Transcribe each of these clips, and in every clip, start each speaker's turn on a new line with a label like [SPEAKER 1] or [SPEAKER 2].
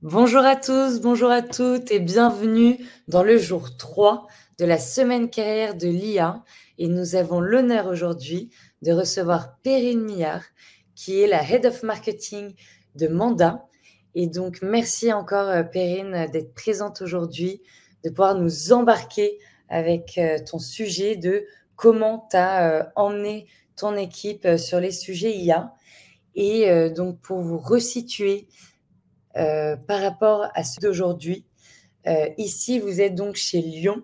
[SPEAKER 1] Bonjour à tous, bonjour à toutes et bienvenue dans le jour 3 de la semaine carrière de l'IA. Et nous avons l'honneur aujourd'hui de recevoir Perrine Millard, qui est la Head of Marketing de Manda. Et donc, merci encore, Perrine, d'être présente aujourd'hui, de pouvoir nous embarquer avec ton sujet de comment tu as emmené ton équipe sur les sujets IA. Et donc, pour vous resituer par rapport à ceux d'aujourd'hui. Ici, vous êtes donc chez Lyon,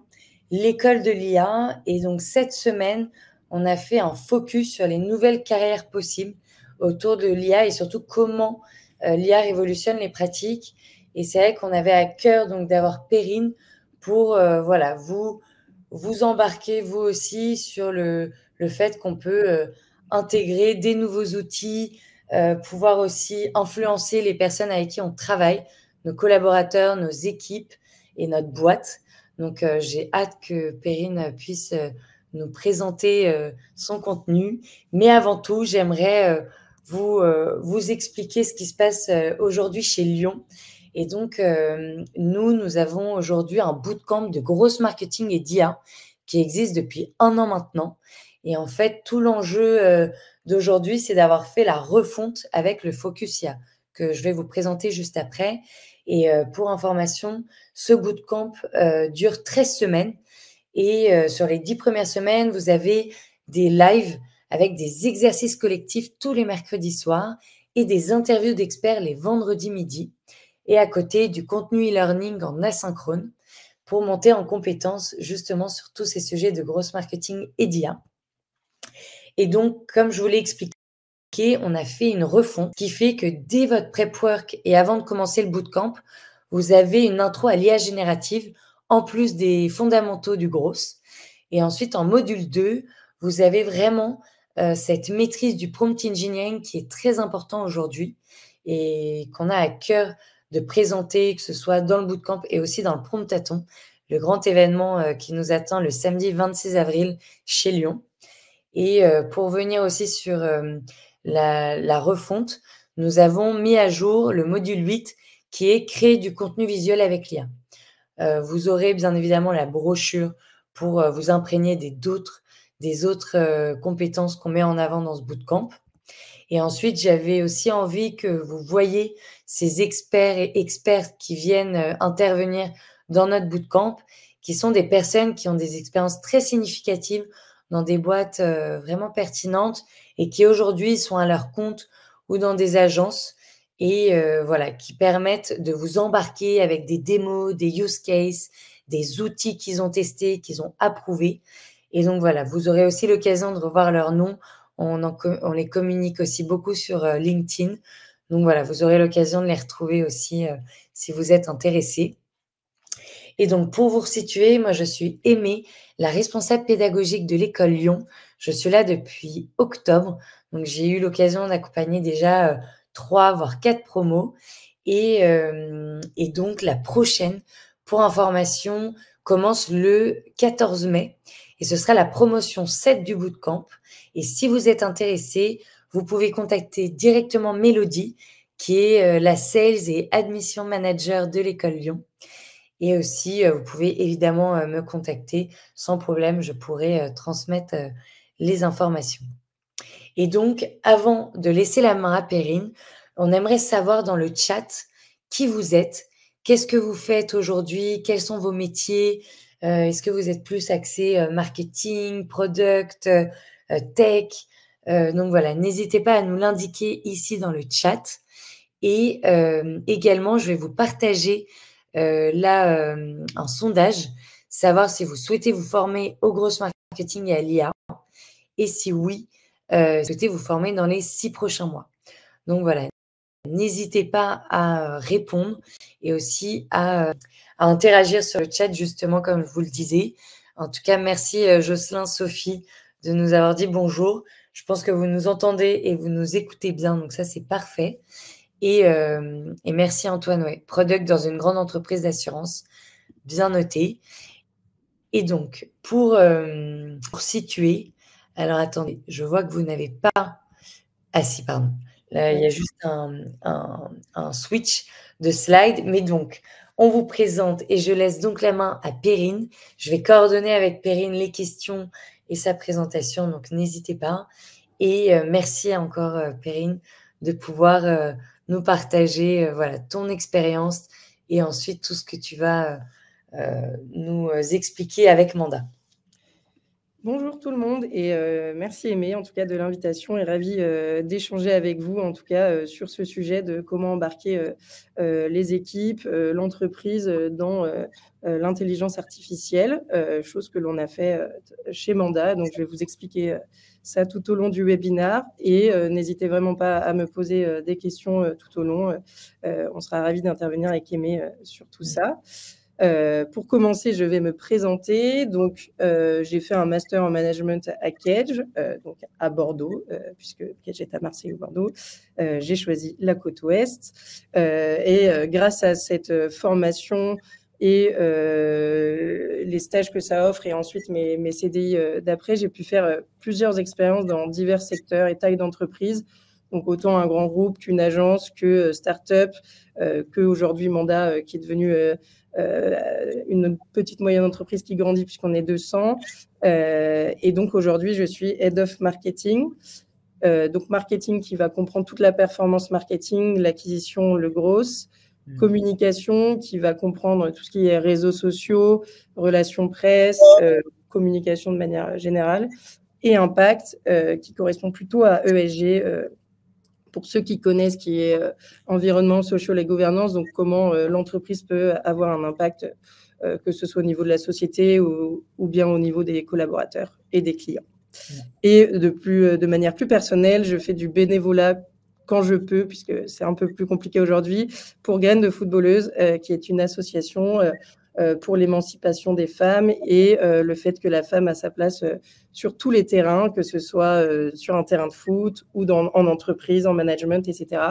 [SPEAKER 1] l'école de l'IA. Et donc, cette semaine, on a fait un focus sur les nouvelles carrières possibles autour de l'IA et surtout comment l'IA révolutionne les pratiques. Et c'est vrai qu'on avait à cœur donc d'avoir Perrine pour voilà, vous embarquer vous aussi sur le fait qu'on peut intégrer des nouveaux outils, pouvoir aussi influencer les personnes avec qui on travaille, nos collaborateurs, nos équipes et notre boîte. Donc, j'ai hâte que Perrine puisse nous présenter son contenu. Mais avant tout, j'aimerais vous expliquer ce qui se passe aujourd'hui chez Lyon. Et donc, nous avons aujourd'hui un bootcamp de grosse marketing et d'IA qui existe depuis 1 an maintenant. Et en fait, tout l'enjeu d'aujourd'hui, c'est d'avoir fait la refonte avec le Focus IA, que je vais vous présenter juste après. Et pour information, ce bootcamp dure 13 semaines. Et sur les 10 premières semaines, vous avez des lives avec des exercices collectifs tous les mercredis soirs et des interviews d'experts les vendredis midi. Et à côté, du contenu e-learning en asynchrone pour monter en compétences justement sur tous ces sujets de grosse marketing et d'IA. Et donc, comme je vous l'ai expliqué, on a fait une refonte qui fait que dès votre prep work et avant de commencer le bootcamp, vous avez une intro à l'IA générative en plus des fondamentaux du gros. Et ensuite, en module 2, vous avez vraiment cette maîtrise du prompt engineering qui est très important aujourd'hui et qu'on a à cœur de présenter, que ce soit dans le bootcamp et aussi dans le promptathon, le grand événement qui nous attend le samedi 26 avril chez Lyon. Et pour venir aussi sur la refonte, nous avons mis à jour le module 8 qui est créer du contenu visuel avec l'IA. Vous aurez bien évidemment la brochure pour vous imprégner des autres compétences qu'on met en avant dans ce bootcamp. Et ensuite, j'avais aussi envie que vous voyiez ces experts et expertes qui viennent intervenir dans notre bootcamp, qui sont des personnes qui ont des expériences très significatives dans des boîtes vraiment pertinentes et qui aujourd'hui sont à leur compte ou dans des agences et voilà, qui permettent de vous embarquer avec des démos, des use cases, des outils qu'ils ont testés, qu'ils ont approuvés. Et donc voilà, vous aurez aussi l'occasion de revoir leur nom. On les communique aussi beaucoup sur LinkedIn. Donc voilà, vous aurez l'occasion de les retrouver aussi si vous êtes intéressé. Et donc, pour vous resituer, moi, je suis Aimée, la responsable pédagogique de l'école Lyon. Je suis là depuis octobre. Donc, j'ai eu l'occasion d'accompagner déjà 3, voire 4 promos. Et donc, la prochaine, pour information, commence le 14 mai. Et ce sera la promotion 7 du bootcamp. Et si vous êtes intéressé, vous pouvez contacter directement Mélodie, qui est la Sales et Admission Manager de l'école Lyon. Et aussi, vous pouvez évidemment me contacter sans problème, je pourrai transmettre les informations. Et donc, avant de laisser la main à Perrine, on aimerait savoir dans le chat qui vous êtes, qu'est-ce que vous faites aujourd'hui, quels sont vos métiers, est-ce que vous êtes plus axé marketing, product, tech. Donc voilà, n'hésitez pas à nous l'indiquer ici dans le chat. Et également, je vais vous partager là un sondage, savoir si vous souhaitez vous former au gros marketing et à l'IA, et si oui, souhaitez vous former dans les 6 prochains mois. Donc voilà, n'hésitez pas à répondre et aussi à interagir sur le chat, justement, comme je vous le disais. En tout cas, merci Jocelyn, Sophie, de nous avoir dit bonjour. Je pense que vous nous entendez et vous nous écoutez bien, donc ça, c'est parfait. Et merci Antoine, ouais. Product dans une grande entreprise d'assurance, bien noté. Et donc, pour situer, alors attendez, je vois que vous n'avez pas... Ah si, pardon. Là, il y a juste un switch de slide. Mais donc, on vous présente et je laisse donc la main à Perrine. Je vais coordonner avec Perrine les questions et sa présentation, donc n'hésitez pas. Et merci encore, Perrine, de pouvoir nous partager voilà, ton expérience et ensuite tout ce que tu vas nous expliquer avec Manda.
[SPEAKER 2] Bonjour tout le monde et merci Aimée en tout cas de l'invitation et ravie d'échanger avec vous en tout cas sur ce sujet de comment embarquer les équipes, l'entreprise dans l'intelligence artificielle, chose que l'on a fait chez Manda. Donc je vais vous expliquer ça tout au long du webinaire et n'hésitez vraiment pas à me poser des questions tout au long. On sera ravis d'intervenir avec Aimée sur tout ça. Pour commencer, je vais me présenter. Donc, j'ai fait un master en management à Kedge, donc à Bordeaux, puisque Kedge est à Marseille ou Bordeaux. J'ai choisi la côte ouest. Et grâce à cette formation et les stages que ça offre et ensuite mes CDI d'après, j'ai pu faire plusieurs expériences dans divers secteurs et tailles d'entreprise. Donc, autant un grand groupe qu'une agence, que start-up, qu'aujourd'hui Manda, qui est devenu une petite moyenne entreprise qui grandit puisqu'on est 200. Et donc, aujourd'hui, je suis Head of Marketing. Donc, marketing qui va comprendre toute la performance marketing, l'acquisition, le gros. Communication qui va comprendre tout ce qui est réseaux sociaux, relations presse, communication de manière générale. Et impact qui correspond plutôt à ESG, pour ceux qui connaissent, qui est environnement, social et gouvernance, donc comment l'entreprise peut avoir un impact, que ce soit au niveau de la société ou bien au niveau des collaborateurs et des clients. Et de manière plus personnelle, je fais du bénévolat quand je peux, puisque c'est un peu plus compliqué aujourd'hui, pour Graines de footballeuses, qui est une association pour l'émancipation des femmes et le fait que la femme a sa place sur tous les terrains, que ce soit sur un terrain de foot ou en entreprise, en management, etc.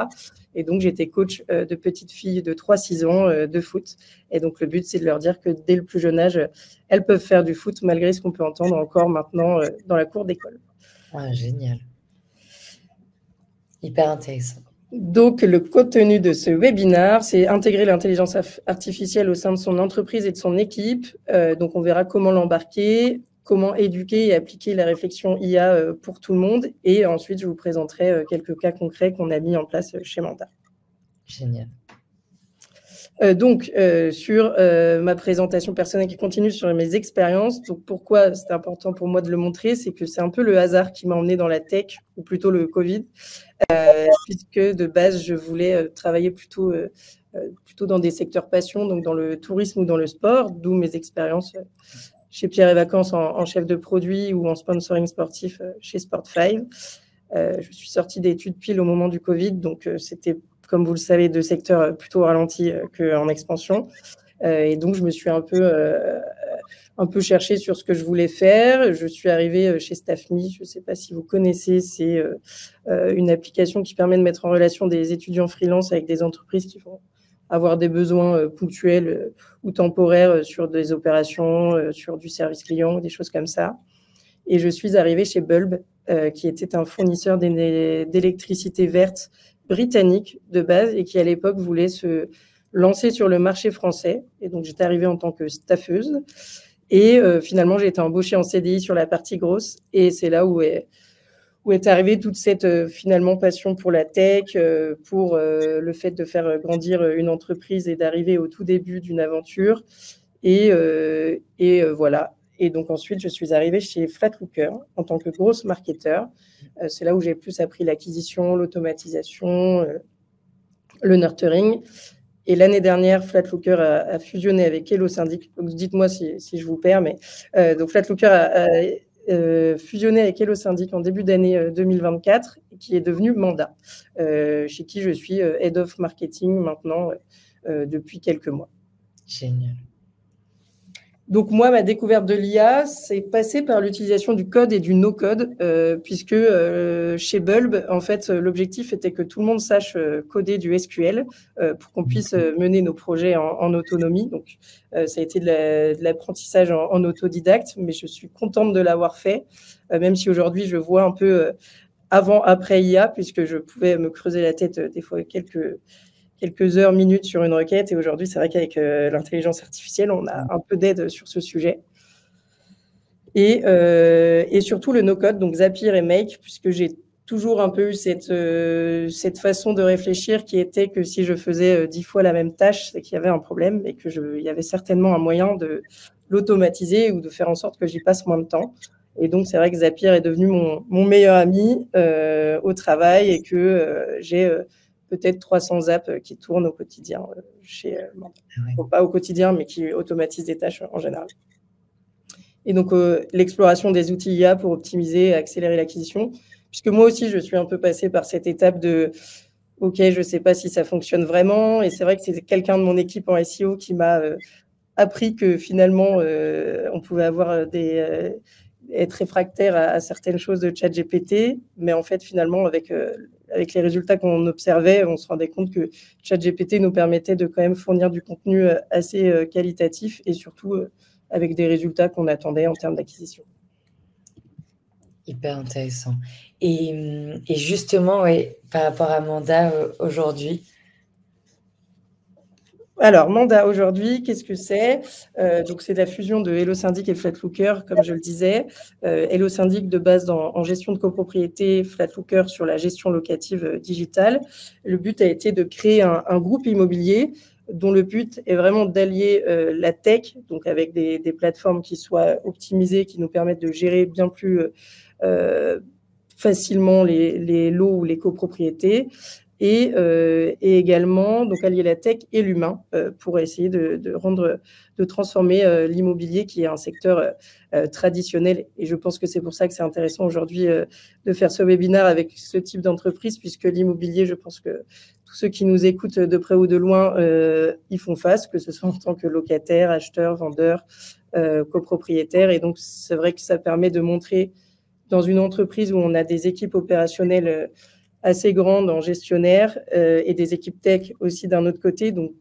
[SPEAKER 2] Et donc, j'étais coach de petites filles de 3-6 ans de foot. Et donc, le but, c'est de leur dire que dès le plus jeune âge, elles peuvent faire du foot, malgré ce qu'on peut entendre encore maintenant dans la cour d'école.
[SPEAKER 1] Ah, génial. Hyper intéressant.
[SPEAKER 2] Donc, le contenu de ce webinaire, c'est intégrer l'intelligence artificielle au sein de son entreprise et de son équipe. Donc, on verra comment l'embarquer, comment éduquer et appliquer la réflexion IA pour tout le monde. Et ensuite, je vous présenterai quelques cas concrets qu'on a mis en place chez Manda.
[SPEAKER 1] Génial.
[SPEAKER 2] Donc, sur ma présentation personnelle qui continue sur mes expériences, donc pourquoi c'est important pour moi de le montrer, c'est que c'est un peu le hasard qui m'a emmené dans la tech, ou plutôt le Covid, puisque de base, je voulais travailler plutôt dans des secteurs passion, donc dans le tourisme ou dans le sport, d'où mes expériences chez Pierre et Vacances en chef de produit ou en sponsoring sportif chez Sport5. Je suis sortie d'études pile au moment du Covid, donc c'était, comme vous le savez, deux secteurs plutôt ralentis qu'en expansion. Et donc, je me suis un peu cherchée sur ce que je voulais faire. Je suis arrivée chez StaffMe. Je ne sais pas si vous connaissez, c'est une application qui permet de mettre en relation des étudiants freelance avec des entreprises qui vont avoir des besoins ponctuels ou temporaires sur des opérations, sur du service client, des choses comme ça. Et je suis arrivée chez Bulb, qui était un fournisseur d'électricité verte britannique de base et qui, à l'époque, voulait se lancer sur le marché français. Et donc, j'étais arrivée en tant que staffeuse. Et finalement, j'ai été embauchée en CDI sur la partie grosse. Et c'est là où est arrivée toute cette, finalement, passion pour la tech, pour le fait de faire grandir une entreprise et d'arriver au tout début d'une aventure. Et voilà. Et donc, ensuite, je suis arrivée chez Flatlooker en tant que grosse marketeur. C'est là où j'ai plus appris l'acquisition, l'automatisation, le nurturing. Et l'année dernière, Flatlooker a fusionné avec HelloSyndic. Donc, dites-moi si je vous perds. Mais donc, Flatlooker a fusionné avec HelloSyndic en début d'année 2024, qui est devenu Manda, chez qui je suis Head of Marketing maintenant depuis quelques mois.
[SPEAKER 1] Génial.
[SPEAKER 2] Donc, moi, ma découverte de l'IA, c'est passé par l'utilisation du code et du no-code, puisque chez Bulb, en fait, l'objectif était que tout le monde sache coder du SQL pour qu'on puisse mener nos projets en autonomie. Donc, ça a été de l'apprentissage en autodidacte, mais je suis contente de l'avoir fait, même si aujourd'hui, je vois un peu avant-après IA, puisque je pouvais me creuser la tête des fois quelques heures, minutes sur une requête. Et aujourd'hui, c'est vrai qu'avec l'intelligence artificielle, on a un peu d'aide sur ce sujet. Et surtout le no-code, donc Zapier et Make, puisque j'ai toujours un peu eu cette façon de réfléchir qui était que si je faisais 10 fois la même tâche, c'est qu'il y avait un problème et qu'il y avait certainement un moyen de l'automatiser ou de faire en sorte que j'y passe moins de temps. Et donc, c'est vrai que Zapier est devenu mon meilleur ami au travail et que j'ai peut-être 300 apps qui tournent au quotidien chez bon, pas au quotidien, mais qui automatisent des tâches en général. Et donc, l'exploration des outils IA pour optimiser et accélérer l'acquisition. Puisque moi aussi, je suis un peu passée par cette étape de « Ok, je ne sais pas si ça fonctionne vraiment ». Et c'est vrai que c'est quelqu'un de mon équipe en SEO qui m'a appris que finalement, on pouvait avoir être réfractaire à certaines choses de ChatGPT. Mais en fait, finalement, avec les résultats qu'on observait, on se rendait compte que ChatGPT nous permettait de quand même fournir du contenu assez qualitatif et surtout avec des résultats qu'on attendait en termes d'acquisition.
[SPEAKER 1] Hyper intéressant. Et justement, ouais, par rapport à Manda aujourd'hui.
[SPEAKER 2] Alors, Manda aujourd'hui, qu'est-ce que c'est? Donc, c'est la fusion de HelloSyndic et Flatlooker, comme je le disais. HelloSyndic de base en gestion de copropriété, Flatlooker sur la gestion locative digitale. Le but a été de créer un groupe immobilier dont le but est vraiment d'allier la tech, donc avec des plateformes qui soient optimisées, qui nous permettent de gérer bien plus facilement les lots ou les copropriétés, et également donc allier la tech et l'humain pour essayer de transformer l'immobilier qui est un secteur traditionnel. Et je pense que c'est pour ça que c'est intéressant aujourd'hui de faire ce webinaire avec ce type d'entreprise, puisque l'immobilier, je pense que tous ceux qui nous écoutent de près ou de loin y font face, que ce soit en tant que locataire, acheteur, vendeur, copropriétaire. Et donc, c'est vrai que ça permet de montrer dans une entreprise où on a des équipes opérationnelles assez grandes en gestionnaire et des équipes tech aussi d'un autre côté, donc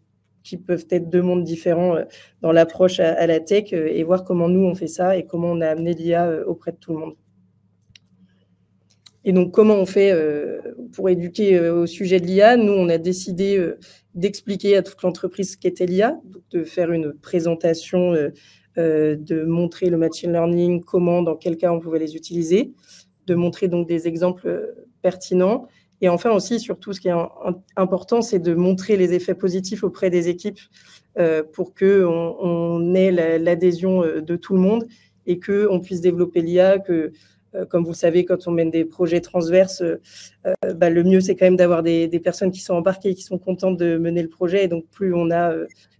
[SPEAKER 2] qui peuvent être deux mondes différents dans l'approche à la tech et voir comment nous on fait ça et comment on a amené l'IA auprès de tout le monde. Et donc, comment on fait pour éduquer au sujet de l'IA? Nous, on a décidé d'expliquer à toute l'entreprise ce qu'était l'IA, de faire une présentation, de montrer le machine learning, comment, dans quel cas on pouvait les utiliser, de montrer donc des exemples pertinents. Et enfin aussi, surtout, ce qui est important, c'est de montrer les effets positifs auprès des équipes pour qu'on ait l'adhésion de tout le monde et qu'on puisse développer l'IA, que comme vous le savez, quand on mène des projets transverses, le mieux, c'est quand même d'avoir des personnes qui sont embarquées, qui sont contentes de mener le projet. Et donc, plus on a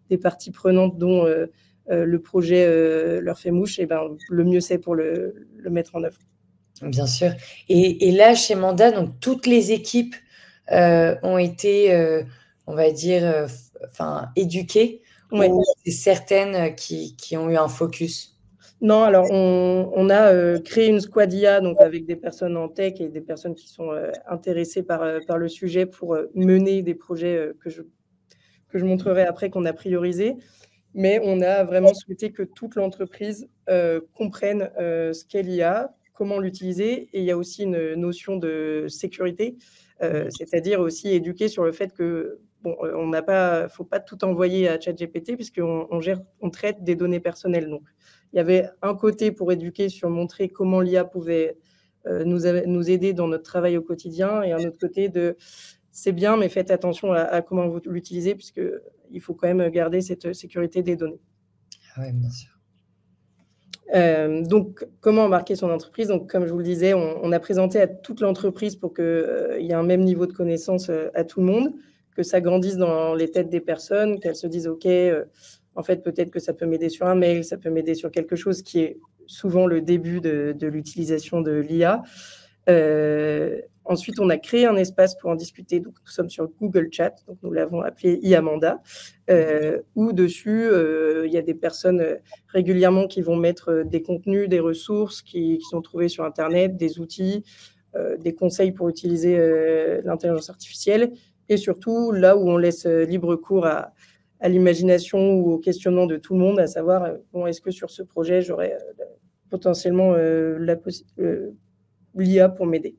[SPEAKER 2] des parties prenantes dont le projet leur fait mouche, et le mieux c'est pour le mettre en œuvre.
[SPEAKER 1] Bien sûr. Et là, chez Manda, donc, toutes les équipes ont été, on va dire, éduquées,
[SPEAKER 2] ouais.
[SPEAKER 1] Ou c'est certaines qui ont eu un focus?
[SPEAKER 2] Non, alors on a créé une squad IA, donc avec des personnes en tech et des personnes qui sont intéressées par le sujet pour mener des projets que je montrerai après, qu'on a priorisés. Mais on a vraiment souhaité que toute l'entreprise comprenne ce qu'est l'IA, comment l'utiliser. Et il y a aussi une notion de sécurité, c'est-à-dire aussi éduquer sur le fait que bon, faut pas tout envoyer à ChatGPT puisqu'on traite des données personnelles. Donc, il y avait un côté pour éduquer sur montrer comment l'IA pouvait nous aider dans notre travail au quotidien, et un autre côté de c'est bien, mais faites attention à comment vous l'utilisez, puisqu'il faut quand même garder cette sécurité des données.
[SPEAKER 1] Oui, bien sûr.
[SPEAKER 2] Donc, comment embarquer son entreprise? Donc, comme je vous le disais, on a présenté à toute l'entreprise pour qu'il y ait un même niveau de connaissance à tout le monde, que ça grandisse dans les têtes des personnes, qu'elles se disent « Ok, en fait, peut-être que ça peut m'aider sur un mail, ça peut m'aider sur quelque chose », qui est souvent le début de l'utilisation de l'IA. Ensuite, on a créé un espace pour en discuter. Donc, nous sommes sur Google Chat, donc nous l'avons appelé iAmanda, où dessus, il y a des personnes régulièrement qui vont mettre des contenus, des ressources qui sont trouvées sur Internet, des outils, des conseils pour utiliser l'intelligence artificielle, et surtout là où on laisse libre cours à l'imagination ou au questionnement de tout le monde, à savoir, bon, est-ce que sur ce projet, j'aurais potentiellement l'IA pour m'aider.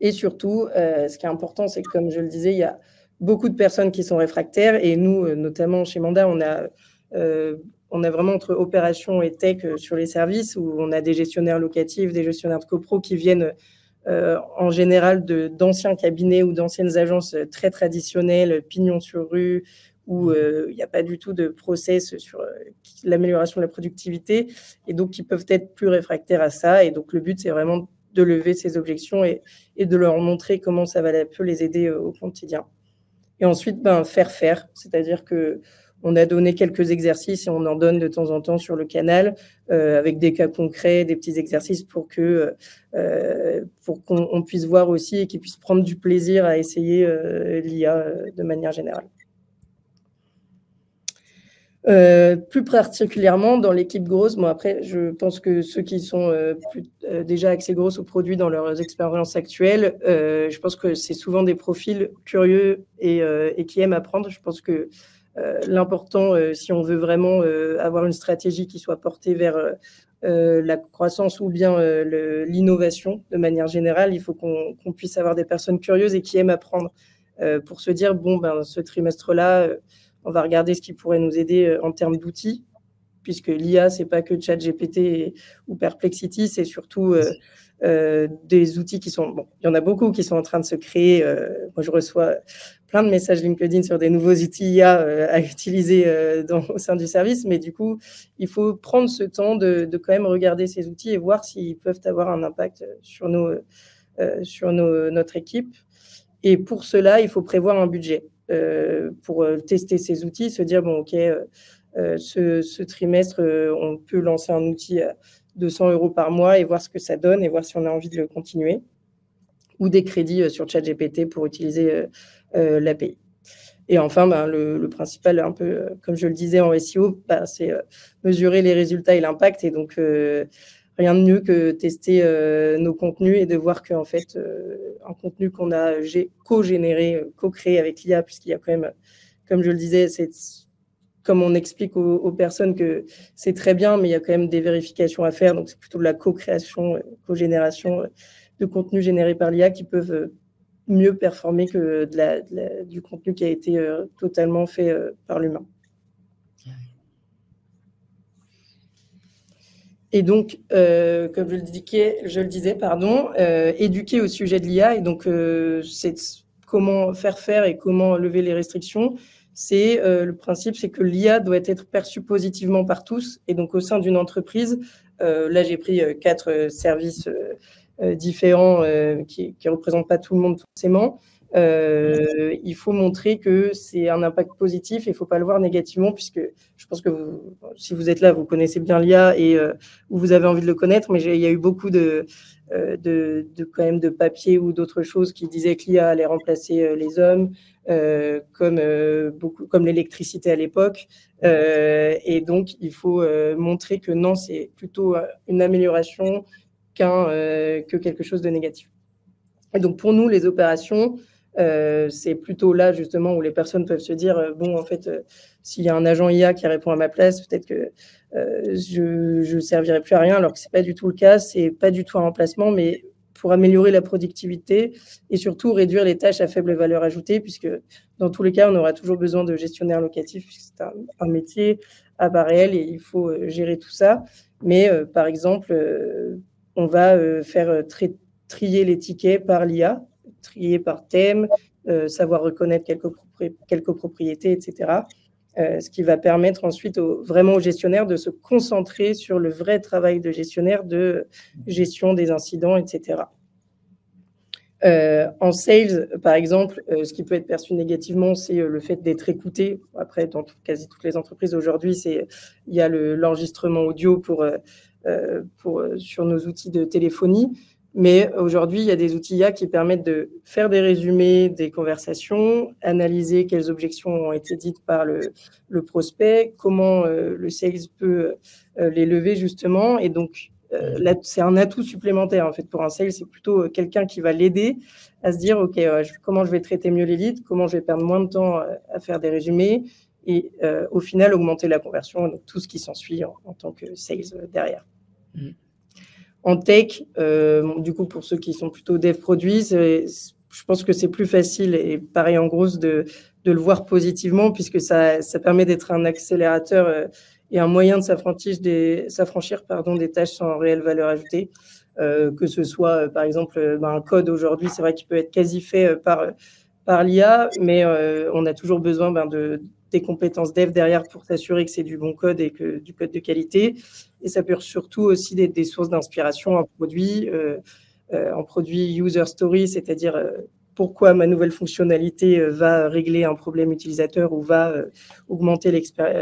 [SPEAKER 2] Et surtout, ce qui est important, c'est que, comme je le disais, il y a beaucoup de personnes qui sont réfractaires. Et nous, notamment chez Manda, on a vraiment entre opérations et tech sur les services où on a des gestionnaires locatifs, des gestionnaires de copro qui viennent en général d'anciens cabinets ou d'anciennes agences très traditionnelles, pignon sur rue, où il n'y a pas du tout de process sur l'amélioration de la productivité, et donc qui peuvent être plus réfractaires à ça. Et donc le but, c'est vraiment de lever ces objections et de leur montrer comment ça peut les aider au quotidien. Et ensuite, faire, c'est-à-dire qu'on a donné quelques exercices et on en donne de temps en temps sur le canal avec des cas concrets, des petits exercices pour qu'on puisse voir aussi et qu'ils puissent prendre du plaisir à essayer l'IA de manière générale. Plus particulièrement dans l'équipe grosse, après, je pense que ceux qui sont déjà axés grosses au produit dans leurs expériences actuelles, je pense que c'est souvent des profils curieux et qui aiment apprendre. Je pense que l'important, si on veut vraiment avoir une stratégie qui soit portée vers la croissance ou bien l'innovation de manière générale, il faut qu'on puisse avoir des personnes curieuses et qui aiment apprendre pour se dire, ce trimestre-là, on va regarder ce qui pourrait nous aider en termes d'outils, puisque l'IA, ce n'est pas que ChatGPT ou Perplexity, c'est surtout des outils qui sont... il y en a beaucoup qui sont en train de se créer. Moi, je reçois plein de messages LinkedIn sur des nouveaux outils IA à utiliser au sein du service, mais du coup, il faut prendre ce temps de quand même regarder ces outils et voir s'ils peuvent avoir un impact sur notre équipe. Et pour cela, il faut prévoir un budget. Pour tester ces outils, se dire, ce trimestre, on peut lancer un outil à 200 € par mois et voir ce que ça donne et voir si on a envie de le continuer. Ou des crédits sur ChatGPT pour utiliser l'API. Et enfin, le principal, un peu comme je le disais en SEO, c'est mesurer les résultats et l'impact. Et donc, rien de mieux que tester nos contenus et de voir qu'en fait, un contenu qu'on a co-généré, co-créé avec l'IA, puisqu'il y a quand même, comme je le disais, comme on explique aux personnes que c'est très bien, mais il y a quand même des vérifications à faire. Donc, c'est plutôt de la co-création, co-génération de contenus générés par l'IA qui peuvent mieux performer que du contenu qui a été totalement fait par l'humain. Et donc, comme je le disais, éduquer au sujet de l'IA. Et donc, c'est comment faire et comment lever les restrictions. Le principe, c'est que l'IA doit être perçue positivement par tous. Et donc, au sein d'une entreprise, là, j'ai pris 4 services différents qui ne représentent pas tout le monde forcément. Il faut montrer que c'est un impact positif et il ne faut pas le voir négativement, puisque je pense que si vous êtes là, vous connaissez bien l'IA et vous avez envie de le connaître, mais il y a eu beaucoup quand même de papiers ou d'autres choses qui disaient que l'IA allait remplacer les hommes, comme l'électricité à l'époque. Et donc, il faut montrer que non, c'est plutôt une amélioration que quelque chose de négatif. Et donc, pour nous, les opérations, c'est plutôt là, justement, où les personnes peuvent se dire, en fait, s'il y a un agent IA qui répond à ma place, peut-être que je ne servirai plus à rien, alors que ce n'est pas du tout le cas. Ce n'est pas du tout un remplacement, mais pour améliorer la productivité et surtout réduire les tâches à faible valeur ajoutée, puisque dans tous les cas, on aura toujours besoin de gestionnaires locatifs, puisque c'est un métier à part réel et il faut gérer tout ça. Mais par exemple, on va faire trier les tickets par l'IA, trier par thème, savoir reconnaître quelques propriétés, etc. Ce qui va permettre ensuite vraiment aux gestionnaires de se concentrer sur le vrai travail de gestionnaire de gestion des incidents, etc. En sales, par exemple, ce qui peut être perçu négativement, c'est le fait d'être écouté. Après, dans quasi toutes les entreprises aujourd'hui, il y a l'enregistrement audio sur nos outils de téléphonie. Mais aujourd'hui, il y a des outils IA qui permettent de faire des résumés des conversations, analyser quelles objections ont été dites par le prospect, comment le sales peut les lever justement. Et donc, là, c'est un atout supplémentaire en fait pour un sales. C'est plutôt quelqu'un qui va l'aider à se dire, OK, comment je vais traiter mieux les leads, comment je vais perdre moins de temps à faire des résumés et au final, augmenter la conversion, donc tout ce qui s'ensuit en tant que sales derrière. En tech, du coup, pour ceux qui sont plutôt dev produits, je pense que c'est plus facile, et pareil en gros, de le voir positivement, puisque ça permet d'être un accélérateur et un moyen de s'affranchir des tâches sans réelle valeur ajoutée. Que ce soit, par exemple, un code aujourd'hui, c'est vrai qu'il peut être quasi fait par l'IA, mais on a toujours besoin des compétences dev derrière pour s'assurer que c'est du bon code et que du code de qualité. Et ça peut surtout aussi être des sources d'inspiration en produit user story, c'est-à-dire pourquoi ma nouvelle fonctionnalité va régler un problème utilisateur ou va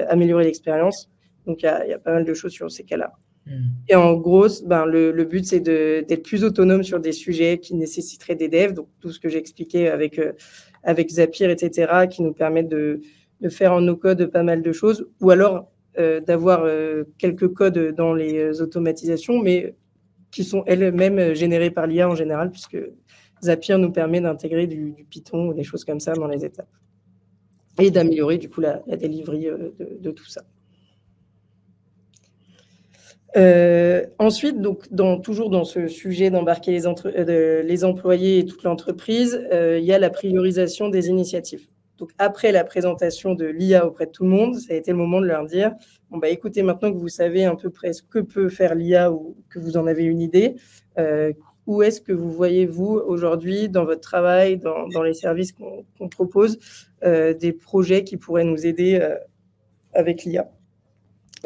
[SPEAKER 2] améliorer l'expérience. Donc, il y a pas mal de choses sur ces cas-là. Et en gros, le but, c'est d'être plus autonome sur des sujets qui nécessiteraient des devs, donc tout ce que j'ai expliqué avec Zapier, etc., qui nous permettent de faire en no-code pas mal de choses, ou alors d'avoir quelques codes dans les automatisations, mais qui sont elles-mêmes générées par l'IA en général, puisque Zapier nous permet d'intégrer du Python ou des choses comme ça dans les étapes, et d'améliorer du coup la delivery de tout ça. Ensuite, donc, toujours dans ce sujet d'embarquer les employés et toute l'entreprise, il y a la priorisation des initiatives. Donc, après la présentation de l'IA auprès de tout le monde, ça a été le moment de leur dire, bon, écoutez, maintenant que vous savez à peu près ce que peut faire l'IA ou que vous en avez une idée, où est-ce que vous voyez, vous, aujourd'hui, dans votre travail, dans les services qu'on propose, des projets qui pourraient nous aider avec l'IA?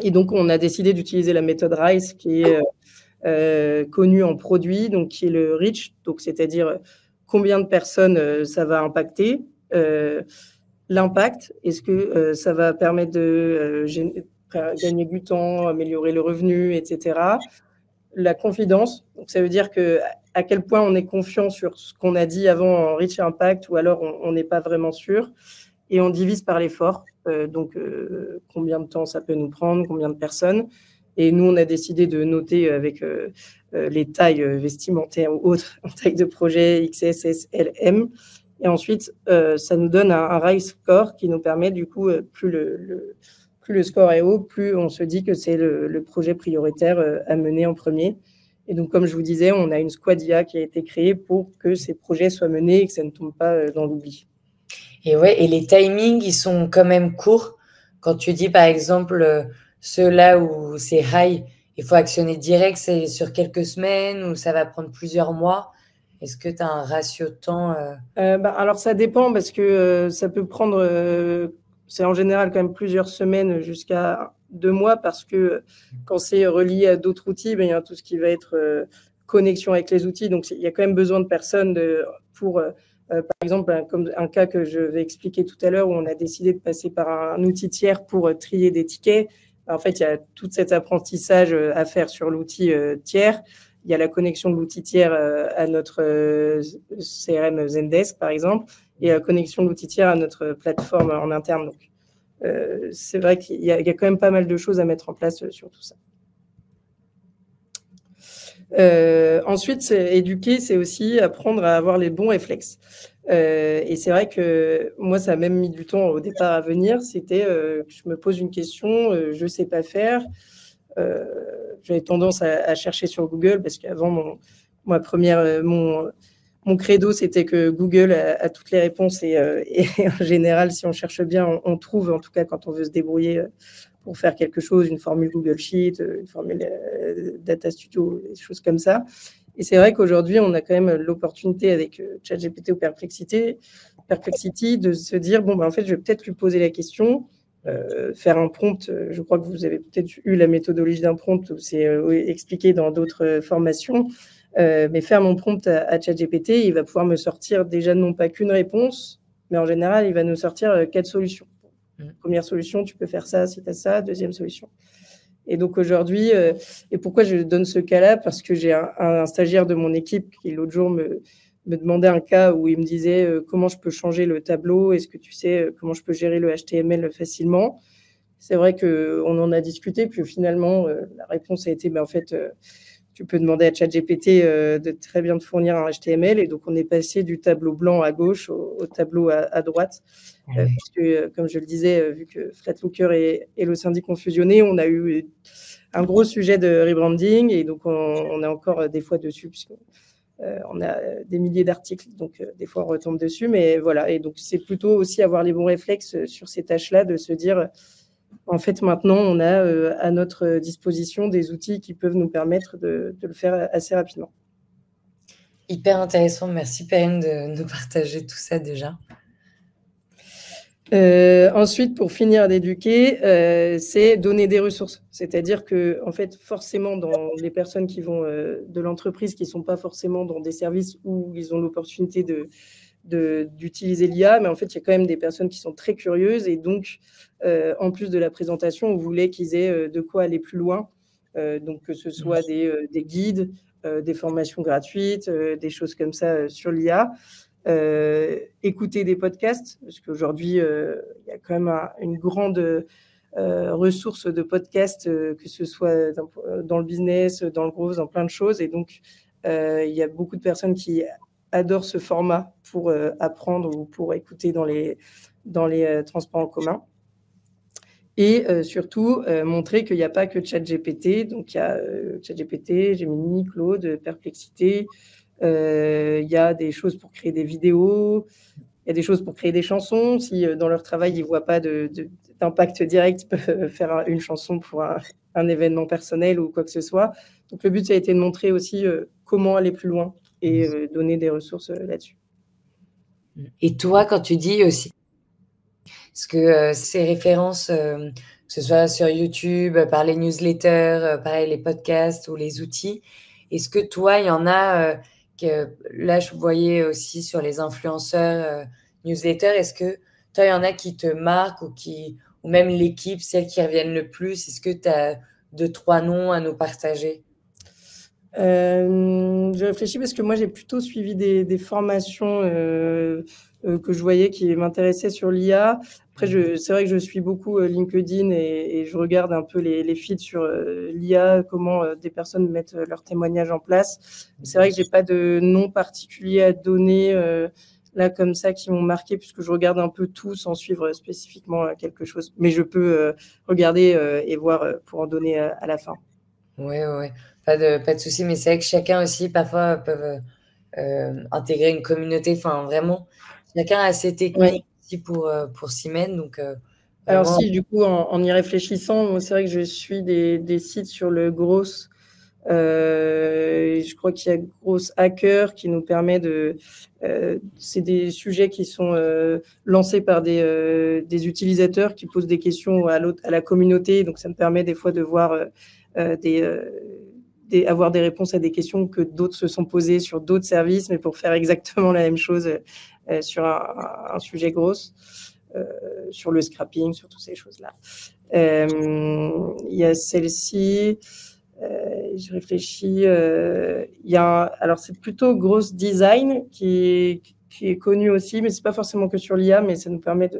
[SPEAKER 2] Et donc, on a décidé d'utiliser la méthode RISE, qui est connue en produit, donc qui est le reach, donc c'est-à-dire combien de personnes ça va impacter, l'impact, est-ce que ça va permettre de gagner du temps, améliorer le revenu, etc. La confidence, donc ça veut dire à quel point on est confiant sur ce qu'on a dit avant en reach et impact, ou alors on n'est pas vraiment sûr. Et on divise par l'effort, donc combien de temps ça peut nous prendre, combien de personnes. Et nous, on a décidé de noter avec les tailles vestimentaires ou autres, en taille de projet XS, S, L, M. Et ensuite, ça nous donne un RISE score qui nous permet, du coup, plus le score est haut, plus on se dit que c'est le projet prioritaire à mener en premier. Et donc, comme je vous disais, on a une squad IA qui a été créée pour que ces projets soient menés et que ça ne tombe pas dans l'oubli.
[SPEAKER 1] Et ouais, et les timings, ils sont quand même courts. Quand tu dis, par exemple, ceux-là où c'est high, il faut actionner direct, c'est sur quelques semaines ou ça va prendre plusieurs mois. Est-ce que tu as un ratio de temps
[SPEAKER 2] Alors, ça dépend parce que ça peut prendre, c'est en général quand même plusieurs semaines jusqu'à 2 mois, parce que quand c'est relié à d'autres outils, il y a tout ce qui va être connexion avec les outils. Donc, il y a quand même besoin de personnes pour... par exemple, comme un cas que je vais expliquer tout à l'heure, où on a décidé de passer par un outil tiers pour trier des tickets. En fait, il y a tout cet apprentissage à faire sur l'outil tiers. Il y a la connexion de l'outil tiers à notre CRM Zendesk, par exemple, et la connexion de l'outil tiers à notre plateforme en interne. Donc, c'est vrai qu'il y a quand même pas mal de choses à mettre en place sur tout ça. Ensuite, éduquer, c'est aussi apprendre à avoir les bons réflexes. Et c'est vrai que moi, ça a même mis du temps au départ à venir. C'était je me pose une question, je ne sais pas faire. J'avais tendance à chercher sur Google, parce qu'avant, mon credo, c'était que Google a toutes les réponses, et en général, si on cherche bien, on trouve, en tout cas quand on veut se débrouiller pour faire quelque chose, une formule Google Sheet, une formule Data Studio, des choses comme ça. Et c'est vrai qu'aujourd'hui, on a quand même l'opportunité avec ChatGPT ou Perplexity de se dire, en fait, je vais peut-être lui poser la question, faire un prompt. Je crois que vous avez peut-être eu la méthodologie d'un prompt, où c'est expliqué dans d'autres formations. Mais faire mon prompt à ChatGPT, il va pouvoir me sortir déjà non pas qu'une réponse, mais en général, il va nous sortir 4 solutions. Première solution, tu peux faire ça si tu as ça. Deuxième solution. Et donc aujourd'hui, et pourquoi je donne ce cas-là? Parce que j'ai un stagiaire de mon équipe qui l'autre jour me demandait un cas où il me disait comment je peux changer le tableau, est-ce que tu sais comment je peux gérer le HTML facilement? C'est vrai qu'on en a discuté, puis finalement, la réponse a été, en fait, tu peux demander à ChatGPT de très bien te fournir un HTML. Et donc, on est passé du tableau blanc à gauche au tableau à droite. Puisque, comme je le disais, vu que Fred Looker et le syndic ont fusionné, on a eu un gros sujet de rebranding. Et donc, on est encore des fois dessus, puisque on a des milliers d'articles, donc des fois on retombe dessus, mais voilà. Et donc c'est plutôt aussi avoir les bons réflexes sur ces tâches-là, de se dire, en fait, maintenant on a à notre disposition des outils qui peuvent nous permettre de le faire assez rapidement.
[SPEAKER 1] Hyper intéressant, merci Perrine de nous partager tout ça déjà.
[SPEAKER 2] Ensuite, pour finir d'éduquer, c'est donner des ressources. C'est-à-dire que, en fait, forcément, dans les personnes qui vont de l'entreprise, qui ne sont pas forcément dans des services où ils ont l'opportunité d'utiliser l'IA, mais en fait, il y a quand même des personnes qui sont très curieuses. Et donc, en plus de la présentation, on voulait qu'ils aient de quoi aller plus loin. Donc, que ce soit des guides, des formations gratuites, des choses comme ça sur l'IA. Écouter des podcasts, parce qu'aujourd'hui, il y a quand même une grande ressource de podcasts, que ce soit dans le business, dans le growth, dans plein de choses. Et donc, il y a beaucoup de personnes qui adorent ce format pour apprendre ou pour écouter dans les transports en commun. Et surtout, montrer qu'il n'y a pas que ChatGPT. Donc, il y a ChatGPT, Gemini, Claude, Perplexité. Il y a des choses pour créer des vidéos, il y a des choses pour créer des chansons. Si dans leur travail, ils ne voient pas d'impact direct, ils peuvent faire une chanson pour un événement personnel ou quoi que ce soit. Donc, le but, ça a été de montrer aussi comment aller plus loin et donner des ressources là-dessus.
[SPEAKER 1] Et toi, quand tu dis aussi, est-ce que ces références, que ce soit sur YouTube, par les newsletters, pareil, les podcasts ou les outils, est-ce que toi, il y en a que là, je voyais aussi sur les influenceurs newsletters, est-ce que toi, il y en a qui te marquent ou même l'équipe, celles qui reviennent le plus, est-ce que tu as 2-3 noms à nous partager?
[SPEAKER 2] Je réfléchis parce que moi, j'ai plutôt suivi des formations que je voyais qui m'intéressaient sur l'IA. Après, c'est vrai que je suis beaucoup LinkedIn et je regarde un peu les feeds sur l'IA, comment des personnes mettent leurs témoignages en place. C'est vrai que j'ai pas de nom particulier à donner là comme ça qui m'ont marqué, puisque je regarde un peu tout sans suivre spécifiquement quelque chose. Mais je peux regarder et voir pour en donner à la fin.
[SPEAKER 1] Ouais. Pas de souci, mais c'est vrai que chacun aussi, parfois, peuvent intégrer une communauté. Enfin, vraiment, chacun a ses techniques aussi pour s'y mettre. Donc,
[SPEAKER 2] alors
[SPEAKER 1] vraiment...
[SPEAKER 2] si, du coup, en y réfléchissant, c'est vrai que je suis des sites sur le Gross. Je crois qu'il y a Gross Hacker qui nous permet c'est des sujets qui sont lancés par des utilisateurs qui posent des questions à la communauté. Donc, ça me permet des fois de voir avoir des réponses à des questions que d'autres se sont posées sur d'autres services, mais pour faire exactement la même chose sur un sujet gros, sur le scrapping, sur toutes ces choses-là. Il y a celle-ci, je réfléchis, alors c'est plutôt Gross Design qui est connu aussi, mais c'est pas forcément que sur l'IA, mais ça nous permet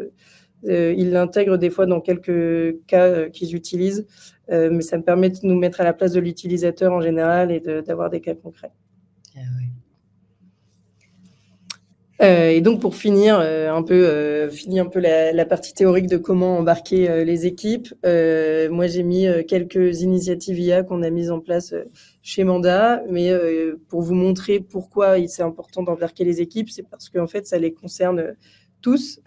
[SPEAKER 2] ils l'intègrent des fois dans quelques cas qu'ils utilisent, mais ça me permet de nous mettre à la place de l'utilisateur en général et d'avoir des cas concrets.
[SPEAKER 1] Ah oui.
[SPEAKER 2] Et donc pour finir un peu la partie théorique de comment embarquer les équipes, moi j'ai mis quelques initiatives IA qu'on a mises en place chez Manda, mais pour vous montrer pourquoi c'est important d'embarquer les équipes, c'est parce qu'en fait ça les concerne tous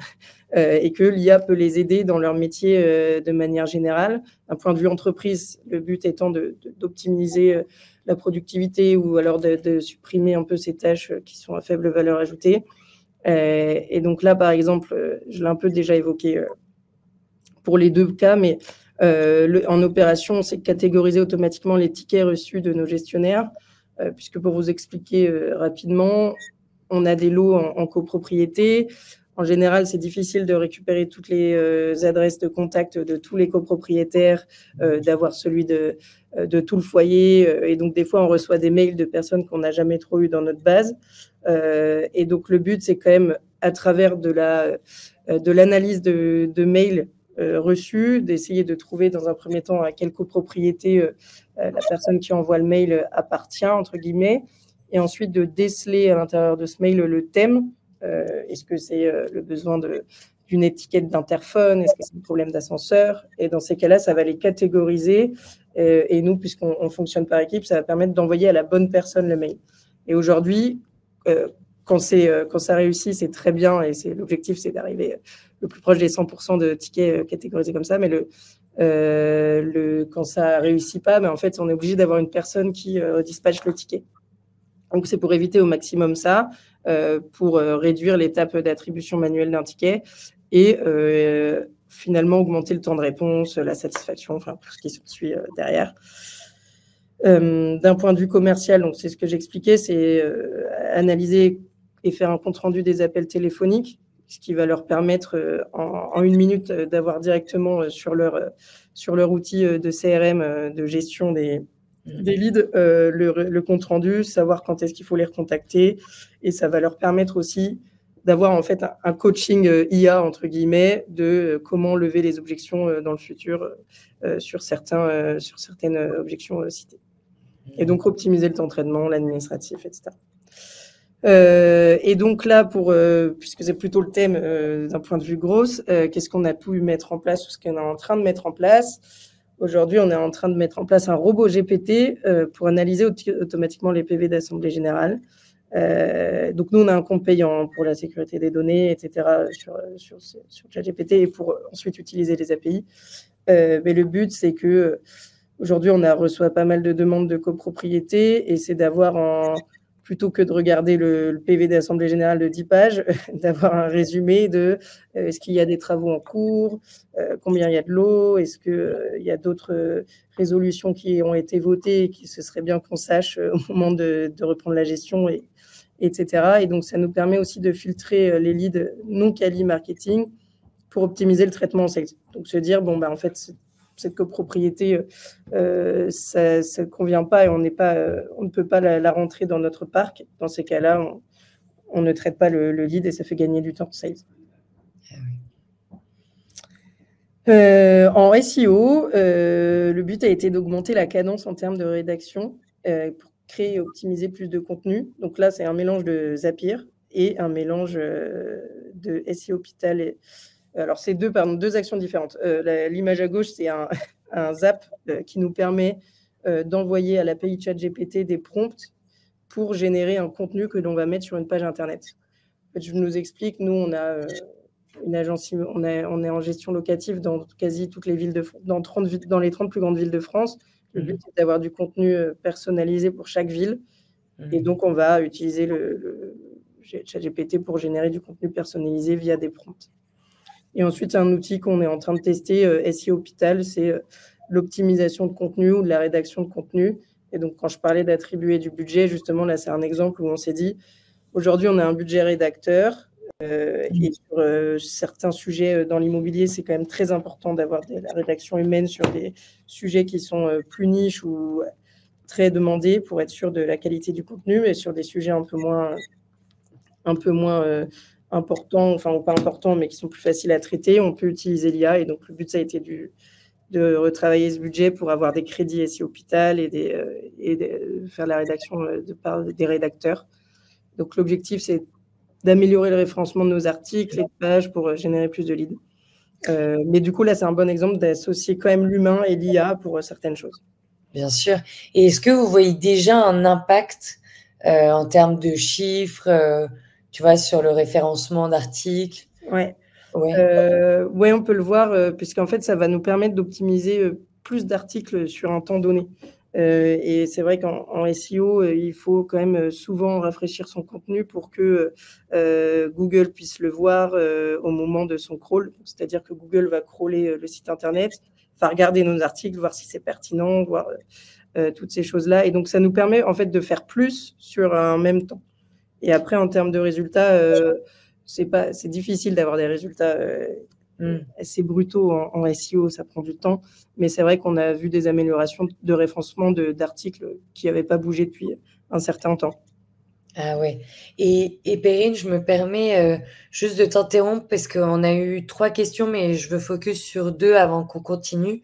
[SPEAKER 2] et que l'IA peut les aider dans leur métier de manière générale. D'un point de vue entreprise, le but étant d'optimiser la productivité ou alors de supprimer un peu ces tâches qui sont à faible valeur ajoutée. Et donc là, par exemple, je l'ai un peu déjà évoqué pour les deux cas, mais en opération, c'est catégoriser automatiquement les tickets reçus de nos gestionnaires, puisque pour vous expliquer rapidement, on a des lots en copropriété. En général, c'est difficile de récupérer toutes les adresses de contact de tous les copropriétaires, d'avoir celui de tout le foyer. Et donc, des fois, on reçoit des mails de personnes qu'on n'a jamais trop eues dans notre base. Et donc, le but, c'est quand même, à travers de l'analyse de mails reçu, d'essayer de trouver dans un premier temps à quelle copropriété la personne qui envoie le mail appartient, entre guillemets, et ensuite de déceler à l'intérieur de ce mail le thème. Est-ce que c'est le besoin d'une étiquette d'interphone? Est-ce que c'est un problème d'ascenseur? Et dans ces cas-là, ça va les catégoriser. Et nous, puisqu'on fonctionne par équipe, ça va permettre d'envoyer à la bonne personne le mail. Et aujourd'hui, quand ça réussit, c'est très bien. Et l'objectif, c'est d'arriver le plus proche des 100% de tickets catégorisés comme ça. Mais quand ça ne réussit pas, en fait, on est obligé d'avoir une personne qui dispatche le ticket. Donc, c'est pour éviter au maximum ça, pour réduire l'étape d'attribution manuelle d'un ticket et finalement augmenter le temps de réponse, la satisfaction, enfin tout ce qui s'ensuit derrière. D'un point de vue commercial, donc c'est ce que j'expliquais, c'est analyser et faire un compte-rendu des appels téléphoniques, ce qui va leur permettre en 1 minute d'avoir directement sur leur outil de CRM de gestion des leads, le compte-rendu, savoir quand est-ce qu'il faut les recontacter, et ça va leur permettre aussi d'avoir en fait un coaching IA, entre guillemets, de comment lever les objections dans le futur sur certaines objections citées. Et donc optimiser le temps de traitement, l'administratif, etc. Et donc là, puisque c'est plutôt le thème d'un point de vue grosse, qu'est-ce qu'on a pu mettre en place ou ce qu'on est en train de mettre en place? Aujourd'hui, on est en train de mettre en place un robot GPT pour analyser automatiquement les PV d'Assemblée Générale. Donc, nous, on a un compte payant pour la sécurité des données, etc., sur ChatGPT et pour ensuite utiliser les API. Mais le but, c'est que aujourd'hui, on reçoit pas mal de demandes de copropriété et c'est d'avoir plutôt que de regarder le PV d'Assemblée Générale de 10 pages, d'avoir un résumé de est-ce qu'il y a des travaux en cours, combien il y a de l'eau, est-ce qu'il y a d'autres résolutions qui ont été votées et qui ce serait bien qu'on sache au moment de reprendre la gestion, etc. Et donc, ça nous permet aussi de filtrer les leads non quali marketing pour optimiser le traitement en sales. Donc, se dire, en fait, cette copropriété, ça ne convient pas et on ne peut pas la rentrer dans notre parc. Dans ces cas-là, on ne traite pas le lead et ça fait gagner du temps en sales. En SEO, le but a été d'augmenter la cadence en termes de rédaction pour créer et optimiser plus de contenu. Donc là, c'est un mélange de Zapier et un mélange de SEO Hôpital. Alors, c'est deux actions différentes. L'image à gauche, c'est un Zap qui nous permet d'envoyer à l'API ChatGPT des prompts pour générer un contenu que l'on va mettre sur une page Internet. En fait, je nous explique, nous, on a une agence, on est en gestion locative dans quasi toutes les villes dans les 30 plus grandes villes de France. Le but, c'est d'avoir du contenu personnalisé pour chaque ville. Et donc, on va utiliser le ChatGPT pour générer du contenu personnalisé via des prompts. Et ensuite, un outil qu'on est en train de tester, SEO Hôpital, c'est l'optimisation de contenu ou de la rédaction de contenu. Et donc, quand je parlais d'attribuer du budget, justement, là, c'est un exemple où on s'est dit, aujourd'hui, on a un budget rédacteur. Et sur certains sujets dans l'immobilier, c'est quand même très important d'avoir de la rédaction humaine sur des sujets qui sont plus niches ou très demandés pour être sûr de la qualité du contenu. Et sur des sujets un peu moins importants, enfin pas importants, mais qui sont plus faciles à traiter, on peut utiliser l'IA. Et donc, le but, ça a été de retravailler ce budget pour avoir des crédits SEO Hôpital et de faire la rédaction par des rédacteurs. Donc, l'objectif, c'est d'améliorer le référencement de nos articles et de pages pour générer plus de leads. Mais du coup, là, c'est un bon exemple d'associer quand même l'humain et l'IA pour certaines choses.
[SPEAKER 1] Bien sûr. Et est-ce que vous voyez déjà un impact en termes de chiffres, tu vois, sur le référencement d'articles?
[SPEAKER 2] Ouais, on peut le voir, puisqu'en fait, ça va nous permettre d'optimiser plus d'articles sur un temps donné. Et c'est vrai qu'en SEO, il faut quand même souvent rafraîchir son contenu pour que Google puisse le voir au moment de son crawl. C'est-à-dire que Google va crawler le site Internet, va regarder nos articles, voir si c'est pertinent, voir toutes ces choses-là. Et donc, ça nous permet en fait de faire plus sur un même temps. Et après, en termes de résultats, c'est difficile d'avoir des résultats assez brutaux en SEO, ça prend du temps. Mais c'est vrai qu'on a vu des améliorations de référencement d'articles qui n'avaient pas bougé depuis un certain temps.
[SPEAKER 1] Ah ouais. Et Perrine, je me permets juste de t'interrompre parce qu'on a eu trois questions, mais je veux focus sur deux avant qu'on continue.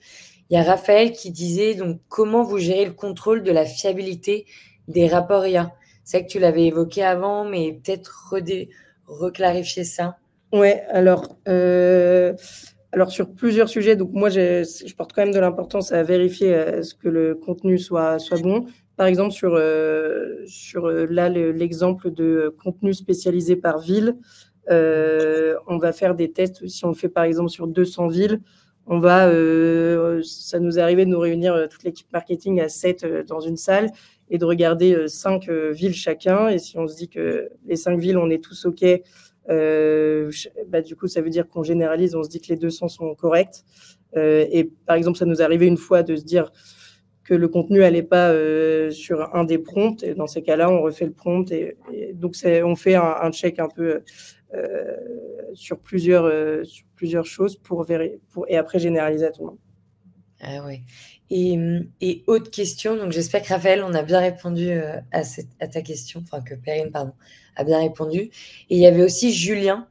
[SPEAKER 1] Il y a Raphaël qui disait donc comment vous gérez le contrôle de la fiabilité des rapports IA. C'est vrai que tu l'avais évoqué avant, mais peut-être reclarifier ça.
[SPEAKER 2] Ouais, alors sur plusieurs sujets, donc moi je porte quand même de l'importance à vérifier ce que le contenu soit bon. Par exemple, là l'exemple de contenu spécialisé par ville, on va faire des tests. Si on le fait par exemple sur 200 villes, ça nous est arrivé de nous réunir toute l'équipe marketing à 7 dans une salle et de regarder 5 villes chacun. Et si on se dit que les 5 villes, on est tous OK, du coup, ça veut dire qu'on généralise, on se dit que les 200 sont corrects. Et par exemple, ça nous est arrivé une fois de se dire que le contenu n'allait pas sur un des prompts. Et dans ces cas-là, on refait le prompt. Et donc, on fait un check un peu sur plusieurs choses et après généraliser à tout le monde.
[SPEAKER 1] Ah ouais. Et autre question, donc j'espère que Raphaël, on a bien répondu à ta question, enfin que Perrine, pardon, a bien répondu. Et il y avait aussi Julien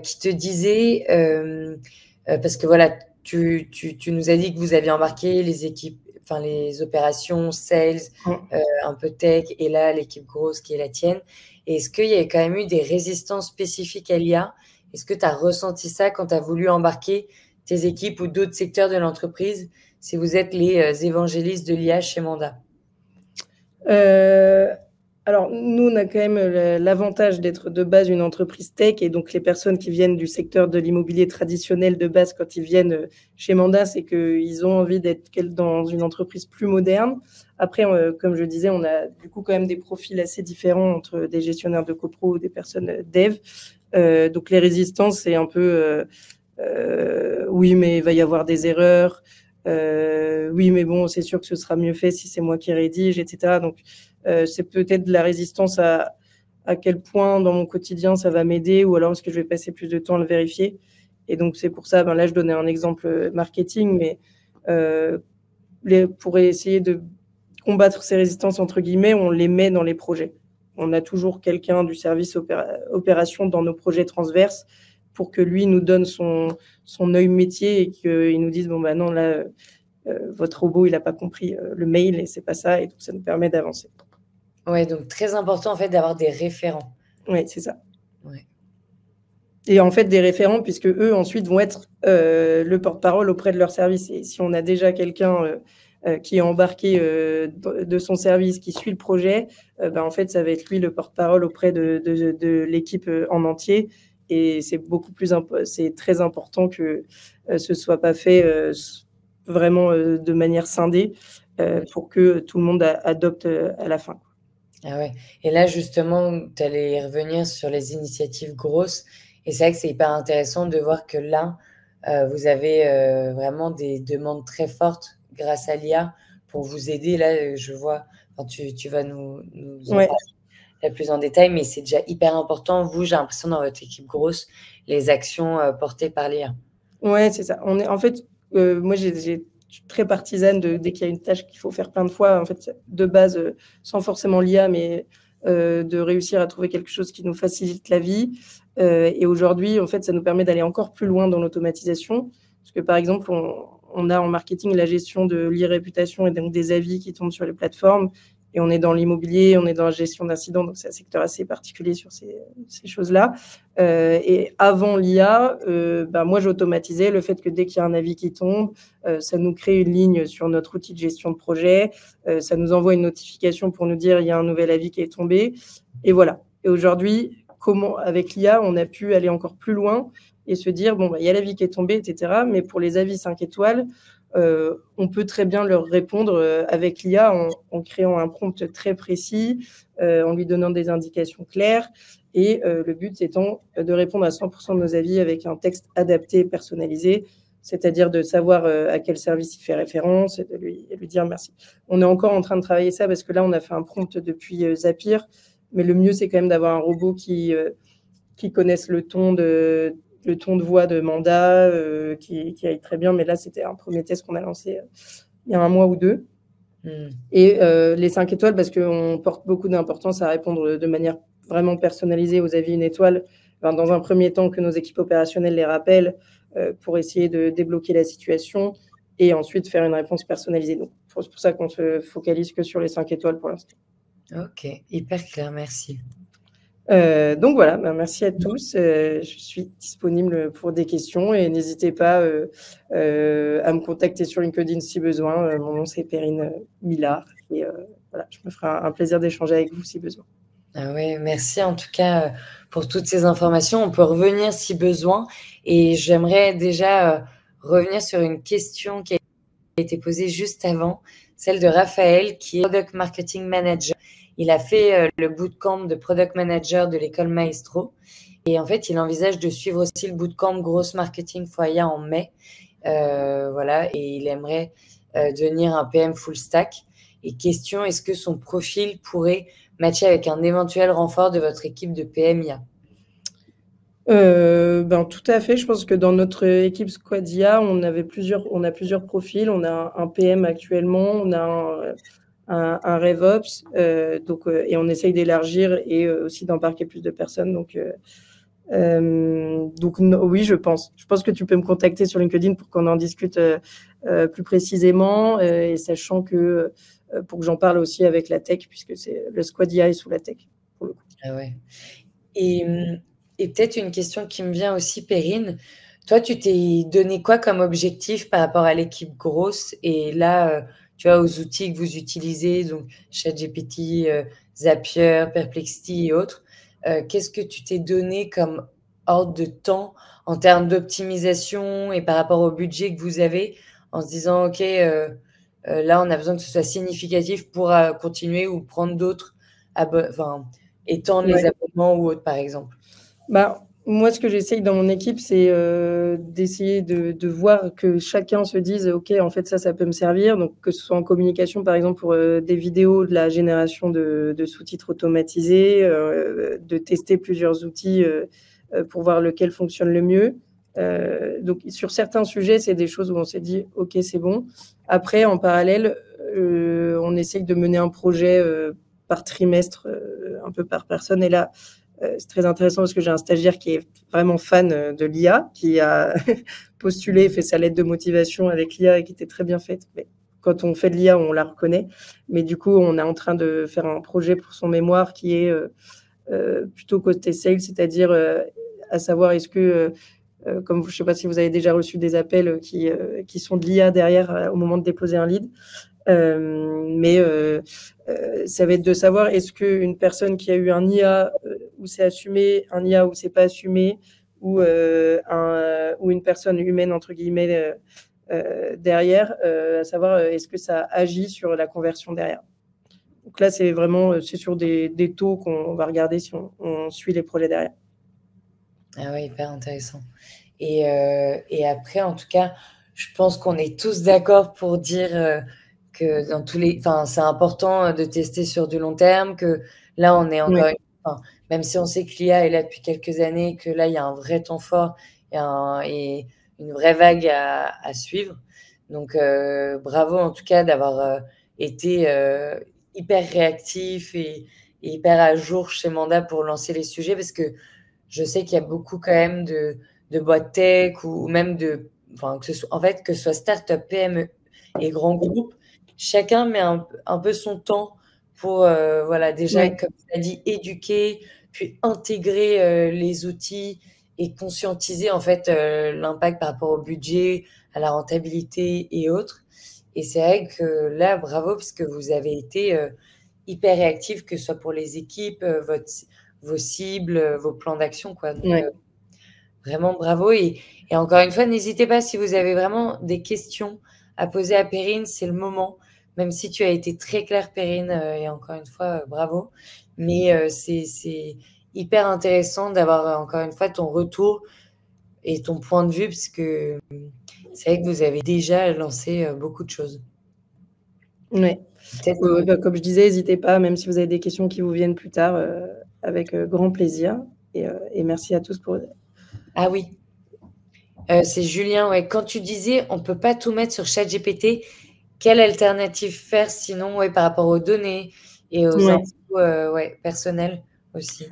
[SPEAKER 1] qui te disait, parce que voilà, tu nous as dit que vous aviez embarqué les équipes, enfin les opérations, sales, un peu tech, et là l'équipe grosse qui est la tienne. Et est-ce qu'il y a quand même eu des résistances spécifiques à l'IA? Est-ce que tu as ressenti ça quand tu as voulu embarquer tes équipes ou d'autres secteurs de l'entreprise, si vous êtes les évangélistes de l'IA chez Manda?
[SPEAKER 2] Alors, nous, on a quand même l'avantage d'être de base une entreprise tech, et donc les personnes qui viennent du secteur de l'immobilier traditionnel de base, quand ils viennent chez Manda, c'est qu'ils ont envie d'être dans une entreprise plus moderne. Après, comme je disais, on a du coup quand même des profils assez différents entre des gestionnaires de copro ou des personnes dev. Donc les résistances, c'est un peu oui, mais il va y avoir des erreurs. Oui, mais bon, c'est sûr que ce sera mieux fait si c'est moi qui rédige, etc. Donc, c'est peut-être de la résistance à quel point dans mon quotidien ça va m'aider, ou alors est-ce que je vais passer plus de temps à le vérifier. Et donc, c'est pour ça, là, je donnais un exemple marketing, mais pour essayer de combattre ces résistances, entre guillemets, on les met dans les projets. On a toujours quelqu'un du service opération dans nos projets transverses pour que lui nous donne son œil métier et qu'il nous dise, bon, non, là, votre robot, il n'a pas compris le mail et c'est pas ça. Et donc, ça nous permet d'avancer.
[SPEAKER 1] Ouais, donc très important en fait d'avoir des référents.
[SPEAKER 2] Oui, c'est ça.
[SPEAKER 1] Ouais.
[SPEAKER 2] Et en fait, des référents, puisque eux, ensuite, vont être le porte-parole auprès de leur service. Et si on a déjà quelqu'un qui est embarqué de son service, qui suit le projet, en fait, ça va être lui le porte-parole auprès de l'équipe en entier. Et c'est très important que ce soit pas fait vraiment de manière scindée pour que tout le monde adopte à la fin.
[SPEAKER 1] Ah ouais. Et là, justement, tu allais revenir sur les initiatives grosses. Et c'est vrai que c'est hyper intéressant de voir que là, vous avez vraiment des demandes très fortes grâce à l'IA pour vous aider. Là, je vois, enfin, tu vas nous en
[SPEAKER 2] Ouais.
[SPEAKER 1] parler plus en détail, mais c'est déjà hyper important. Vous, j'ai l'impression dans votre équipe grosse, les actions portées par l'IA.
[SPEAKER 2] Ouais, c'est ça. En fait, moi, j'ai très partisane dès qu'il y a une tâche qu'il faut faire plein de fois, en fait, de base, sans forcément l'IA, mais de réussir à trouver quelque chose qui nous facilite la vie. Et aujourd'hui, en fait, ça nous permet d'aller encore plus loin dans l'automatisation. Parce que, par exemple, on a en marketing la gestion de l'e-réputation et donc des avis qui tombent sur les plateformes. Et on est dans l'immobilier, on est dans la gestion d'incidents, donc c'est un secteur assez particulier sur ces choses-là. Et avant l'IA, moi, j'automatisais le fait que dès qu'il y a un avis qui tombe, ça nous crée une ligne sur notre outil de gestion de projet, ça nous envoie une notification pour nous dire il y a un nouvel avis qui est tombé, et voilà. Et aujourd'hui, avec l'IA, on a pu aller encore plus loin et se dire, il y a l'avis qui est tombé, etc. Mais pour les avis 5 étoiles, on peut très bien leur répondre avec l'IA en créant un prompt très précis, en lui donnant des indications claires. Et le but étant de répondre à 100% de nos avis avec un texte adapté et personnalisé, c'est-à-dire de savoir à quel service il fait référence et de lui dire merci. On est encore en train de travailler ça parce que là, on a fait un prompt depuis Zapier, mais le mieux, c'est quand même d'avoir un robot qui connaisse le ton de voix de Manda, qui aille très bien. Mais là, c'était un premier test qu'on a lancé il y a un mois ou deux. Et les 5 étoiles, parce qu'on porte beaucoup d'importance à répondre de manière vraiment personnalisée aux avis 1 étoile. Ben, dans un premier temps, que nos équipes opérationnelles les rappellent pour essayer de débloquer la situation et ensuite faire une réponse personnalisée. Donc, c'est pour ça qu'on se focalise que sur les 5 étoiles pour l'instant.
[SPEAKER 1] Ok, hyper clair, merci.
[SPEAKER 2] Donc voilà, ben merci à tous. Je suis disponible pour des questions et n'hésitez pas à me contacter sur LinkedIn si besoin. Mon nom, c'est Perrine Millard et voilà, je me ferai un plaisir d'échanger avec vous si besoin.
[SPEAKER 1] Ah ouais, merci en tout cas pour toutes ces informations. On peut revenir si besoin. Et j'aimerais déjà revenir sur une question qui a été posée juste avant, celle de Raphaël, qui est Product Marketing Manager. Il a fait le bootcamp de Product Manager de l'école Maestro. Et en fait, il envisage de suivre aussi le bootcamp Gross Marketing Foya en mai. Voilà, et il aimerait devenir un PM full stack. Et question, est-ce que son profil pourrait matcher avec un éventuel renfort de votre équipe de PMIA?
[SPEAKER 2] Ben, tout à fait. Je pense que dans notre équipe Squadia, on a plusieurs profils. On a un PM actuellement, on a un RevOps, et on essaye d'élargir et aussi d'embarquer plus de personnes. Donc oui, je pense. Je pense que tu peux me contacter sur LinkedIn pour qu'on en discute plus précisément, et sachant que pour que j'en parle aussi avec la tech, puisque le Squadia est sous la tech, pour le coup.
[SPEAKER 1] Ah ouais. Et peut-être une question qui me vient aussi, Perrine. Toi, tu t'es donné quoi comme objectif par rapport à l'équipe grosse et là, tu vois, aux outils que vous utilisez, donc ChatGPT, Zapier, Perplexity et autres. Qu'est-ce que tu t'es donné comme ordre de temps en termes d'optimisation et par rapport au budget que vous avez en se disant, OK, là, on a besoin que ce soit significatif pour continuer ou prendre d'autres, enfin, étendre les
[SPEAKER 2] Ouais.
[SPEAKER 1] abonnements ou autres, par exemple?
[SPEAKER 2] Bah, moi, ce que j'essaye dans mon équipe, c'est d'essayer de voir que chacun se dise: «OK, en fait, ça peut me servir». Donc que ce soit en communication, par exemple, pour des vidéos, de la génération de sous-titres automatisés, de tester plusieurs outils pour voir lequel fonctionne le mieux. Donc sur certains sujets, c'est des choses où on s'est dit: «OK, c'est bon». Après, en parallèle, on essaye de mener un projet par trimestre, un peu par personne. Et là, c'est très intéressant parce que j'ai un stagiaire qui est vraiment fan de l'IA, qui a postulé, fait sa lettre de motivation avec l'IA et qui était très bien faite. Mais quand on fait de l'IA, on la reconnaît. Mais du coup, on est en train de faire un projet pour son mémoire qui est plutôt côté sales, c'est-à-dire à savoir est-ce que, comme je ne sais pas si vous avez déjà reçu des appels qui sont de l'IA derrière au moment de déposer un lead. Mais ça va être de savoir est-ce qu'une personne qui a eu un IA où c'est assumé, un IA où c'est pas assumé, ou une personne humaine entre guillemets derrière, à savoir est-ce que ça agit sur la conversion derrière. Donc là, c'est vraiment c'est sur des taux qu'on va regarder si on suit les projets derrière.
[SPEAKER 1] Ah ouais, hyper intéressant. Et après, en tout cas, je pense qu'on est tous d'accord pour dire que dans enfin, c'est important de tester sur du long terme, que là, on est encore,
[SPEAKER 2] Ouais.
[SPEAKER 1] enfin, même si on sait que l'IA est là depuis quelques années, que là, il y a un vrai temps fort et une vraie vague à suivre. Donc, bravo en tout cas d'avoir été hyper réactif et hyper à jour chez Manda pour lancer les sujets, parce que je sais qu'il y a beaucoup quand même de boîtes tech ou même enfin, en fait, que ce soit start-up, PME et grands groupes, chacun met un peu son temps pour, voilà, déjà,
[SPEAKER 2] Ouais.
[SPEAKER 1] comme tu as dit, éduquer, puis intégrer les outils et conscientiser en fait l'impact par rapport au budget, à la rentabilité et autres. Et c'est vrai que là, bravo, parce que vous avez été hyper réactif, que ce soit pour les équipes, vos cibles, vos plans d'action, quoi. Donc,
[SPEAKER 2] Ouais.
[SPEAKER 1] vraiment bravo. Et encore une fois, n'hésitez pas si vous avez vraiment des questions à poser à Perrine, c'est le moment. Même si tu as été très claire, Perrine, et encore une fois, bravo. Mais c'est hyper intéressant d'avoir encore une fois ton retour et ton point de vue, parce que c'est vrai que vous avez déjà lancé beaucoup de choses.
[SPEAKER 2] Ouais.
[SPEAKER 1] Peut-être que...
[SPEAKER 2] Bah, comme je disais, n'hésitez pas, même si vous avez des questions qui vous viennent plus tard, avec grand plaisir. Et merci à tous pour.
[SPEAKER 1] Ah oui, c'est Julien, ouais. Quand tu disais on peut pas tout mettre sur ChatGPT, quelle alternative faire sinon, ouais, par rapport aux données et aux
[SPEAKER 2] Ouais.
[SPEAKER 1] infos ouais, personnelles aussi?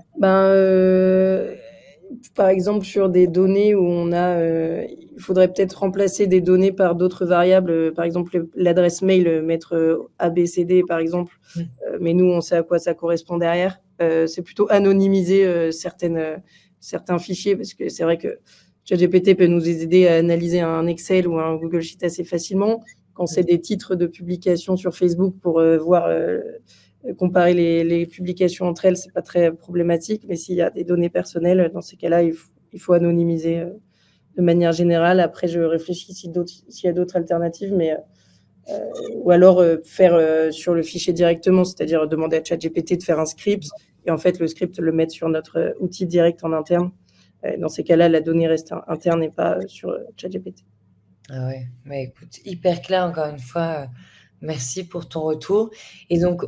[SPEAKER 2] Par exemple, sur des données où il faudrait peut-être remplacer des données par d'autres variables, par exemple, l'adresse mail, mettre ABCD, par exemple,
[SPEAKER 1] Mmh.
[SPEAKER 2] mais nous, on sait à quoi ça correspond derrière. C'est plutôt anonymiser certains fichiers, parce que c'est vrai que ChatGPT peut nous aider à analyser un Excel ou un Google Sheet assez facilement. Quand c'est des titres de publication sur Facebook pour voir comparer les publications entre elles, c'est pas très problématique, mais s'il y a des données personnelles, dans ces cas-là, il faut anonymiser de manière générale. Après, je réfléchis s'il y a d'autres alternatives, mais ou alors faire sur le fichier directement, c'est-à-dire demander à ChatGPT de faire un script et en fait le script le mettre sur notre outil direct en interne. Dans ces cas-là, la donnée reste interne et pas sur ChatGPT.
[SPEAKER 1] Ah ouais, bah, écoute, hyper clair encore une fois, merci pour ton retour et donc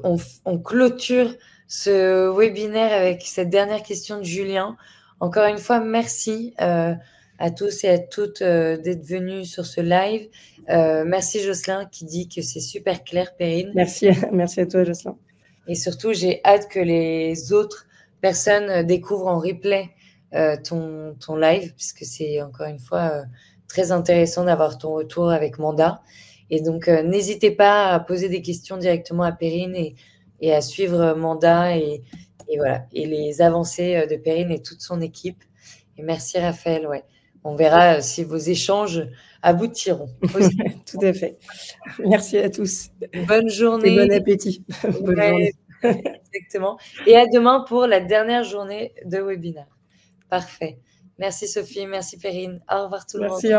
[SPEAKER 1] on clôture ce webinaire avec cette dernière question de Julien. Encore une fois, merci, à tous et à toutes, d'être venus sur ce live. Merci Jocelyn qui dit que c'est super clair, Perrine.
[SPEAKER 2] Merci, merci à toi, Jocelyn.
[SPEAKER 1] Et surtout, j'ai hâte que les autres personnes découvrent en replay ton live, puisque c'est encore une fois très intéressant d'avoir ton retour avec Manda. Et donc, n'hésitez pas à poser des questions directement à Perrine et à suivre Manda et voilà, et les avancées de Perrine et toute son équipe. Et merci Raphaël, ouais. On verra si vos échanges aboutiront.
[SPEAKER 2] Tout à fait. Merci à tous.
[SPEAKER 1] Bonne
[SPEAKER 2] Et
[SPEAKER 1] journée.
[SPEAKER 2] bon appétit. Bonne
[SPEAKER 1] Ouais,
[SPEAKER 2] journée.
[SPEAKER 1] exactement. Et à demain pour la dernière journée de webinaire. Parfait. Merci Sophie, merci Perrine. Au revoir tout le monde.
[SPEAKER 2] Merci.